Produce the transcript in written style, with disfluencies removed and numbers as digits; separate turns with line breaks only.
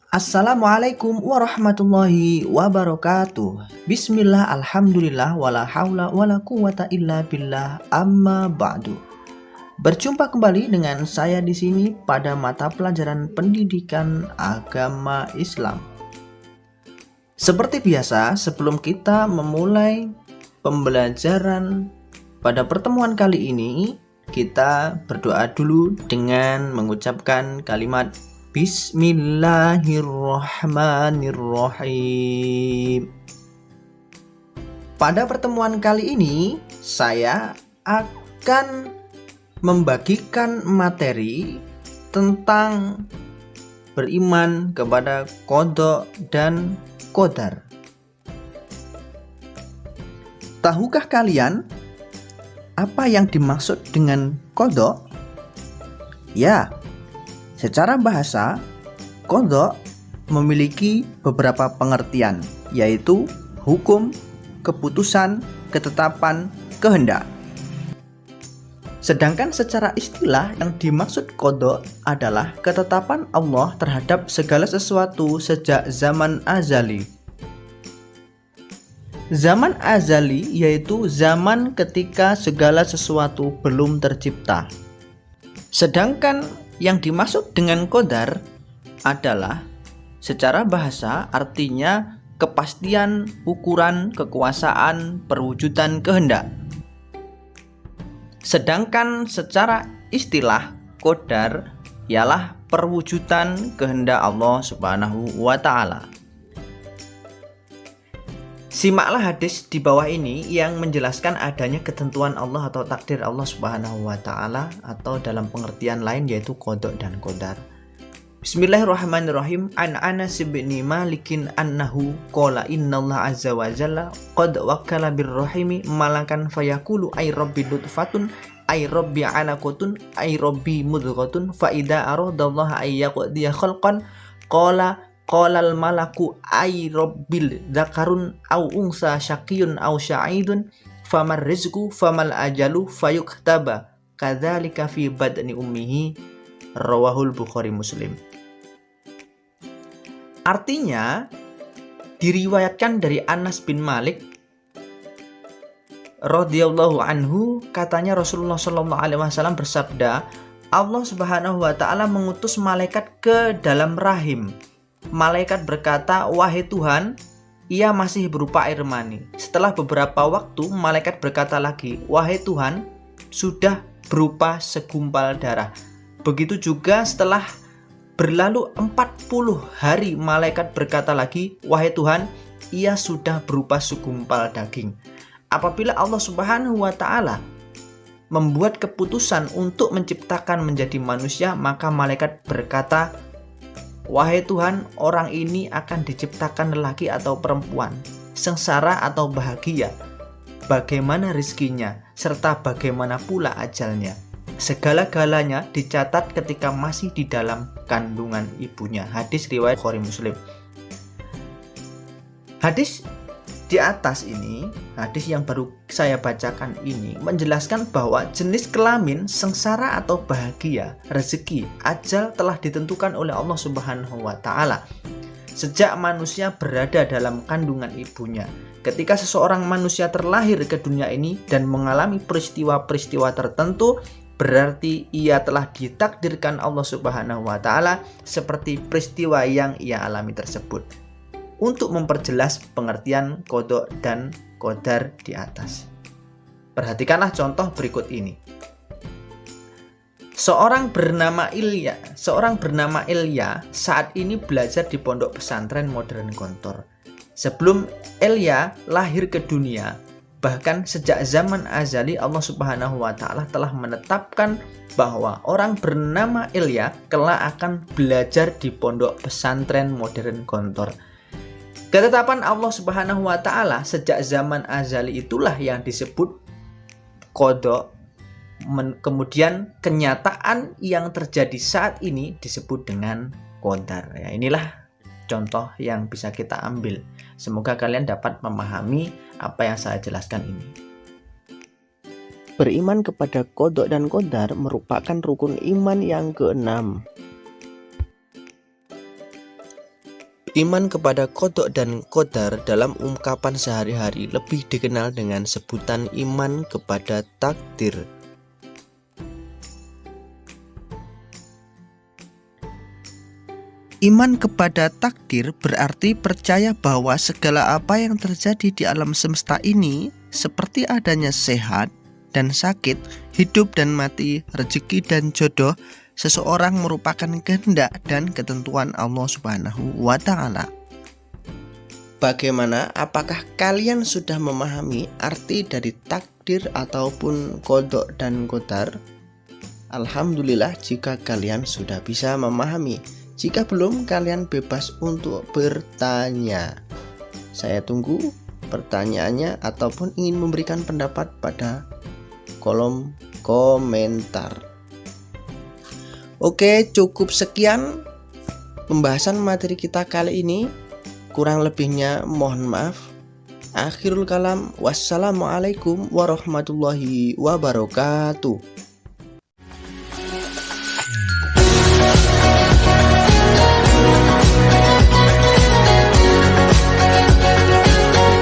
Assalamualaikum warahmatullahi wabarakatuh. Bismillah, alhamdulillah, wala haula wala quwata illa billah, amma ba'du. Berjumpa kembali dengan saya di sini pada mata pelajaran pendidikan agama Islam. Seperti biasa, sebelum kita memulai pembelajaran pada pertemuan kali ini, kita berdoa dulu dengan mengucapkan kalimat Bismillahirrahmanirrahim. Pada pertemuan kali ini, saya akan membagikan materi tentang beriman kepada qada dan qadar. Tahukah kalian apa yang dimaksud dengan qada? Ya, secara bahasa, qada memiliki beberapa pengertian, yaitu hukum, keputusan, ketetapan, kehendak. Sedangkan secara istilah yang dimaksud qada adalah ketetapan Allah terhadap segala sesuatu sejak zaman azali. Zaman azali yaitu zaman ketika segala sesuatu belum tercipta. Sedangkan yang dimaksud dengan qadar adalah secara bahasa artinya kepastian, ukuran, kekuasaan, perwujudan kehendak. Sedangkan secara istilah qadar ialah perwujudan kehendak Allah Subhanahu wa taala. Simaklah hadis di bawah ini yang menjelaskan adanya ketentuan Allah atau takdir Allah Subhanahu wa taala, atau dalam pengertian lain yaitu qada dan qadar. Bismillahirrahmanirrahim. An Anas bin Malikin annahu qala innallaha azza wa jalla qad wakkala birrahimi malakan fayaqulu ay rabbi nutfatun ay rabbi alaqatun ay rabbi mudghatun fa idza aradallaha ay yaqdiya khalqan Qolal malaku ay rabbil zakarun au unsa syaqiyun au sya'idun famar rizqu famal ajalu fayuktaba kadzalika fi badni ummihi, rawahul Bukhari Muslim. Artinya diriwayatkan dari Anas bin Malik radhiyallahu anhu, katanya Rasulullah sallallahu alaihi wasallam bersabda, Allah Subhanahu wa taala mengutus malaikat ke dalam rahim. Malaikat berkata, "Wahai Tuhan, ia masih berupa air mani." Setelah beberapa waktu, malaikat berkata lagi, "Wahai Tuhan, sudah berupa segumpal darah." Begitu juga setelah berlalu 40 hari, malaikat berkata lagi, "Wahai Tuhan, ia sudah berupa segumpal daging." Apabila Allah Subhanahu wa taala membuat keputusan untuk menciptakan menjadi manusia, maka malaikat berkata, "Wahai Tuhan, orang ini akan diciptakan lelaki atau perempuan, sengsara atau bahagia, bagaimana rizkinya, serta bagaimana pula ajalnya." Segala-galanya dicatat ketika masih di dalam kandungan ibunya. Hadis riwayat Bukhari Muslim. Hadis di atas ini, hadis yang baru saya bacakan ini menjelaskan bahwa jenis kelamin, sengsara atau bahagia, rezeki, ajal telah ditentukan oleh Allah Subhanahu wa taala sejak manusia berada dalam kandungan ibunya. Ketika seseorang manusia terlahir ke dunia ini dan mengalami peristiwa-peristiwa tertentu, berarti ia telah ditakdirkan Allah Subhanahu wa taala seperti peristiwa yang ia alami tersebut. Untuk memperjelas pengertian qada dan qadar di atas, perhatikanlah contoh berikut ini. Seorang bernama Ilya saat ini belajar di pondok pesantren modern Gontor. Sebelum Ilya lahir ke dunia, bahkan sejak zaman azali, Allah Subhanahu wa taala telah menetapkan bahwa orang bernama Ilya kelak akan belajar di pondok pesantren modern Gontor. Ketetapan Allah Subhanahu wa taala sejak zaman azali itulah yang disebut qada. Kemudian kenyataan yang terjadi saat ini disebut dengan qadar. Ya, inilah contoh yang bisa kita ambil. Semoga kalian dapat memahami apa yang saya jelaskan ini. Beriman kepada qada dan qadar merupakan rukun iman yang keenam.
Iman kepada qada dan qadar dalam ungkapan sehari-hari lebih dikenal dengan sebutan iman kepada takdir. Iman kepada takdir berarti percaya bahwa segala apa yang terjadi di alam semesta ini, seperti adanya sehat dan sakit, hidup dan mati, rezeki dan jodoh, seseorang merupakan kehendak dan ketentuan Allah Subhanahu wa Ta'ala. Bagaimana? Apakah kalian sudah memahami arti dari takdir ataupun qada dan qadar? Alhamdulillah jika kalian sudah bisa memahami. Jika belum, kalian bebas untuk bertanya. Saya tunggu pertanyaannya ataupun ingin memberikan pendapat pada kolom komentar. Oke, cukup sekian pembahasan materi kita kali ini. Kurang lebihnya mohon maaf. Akhirul kalam, wassalamualaikum warahmatullahi wabarakatuh.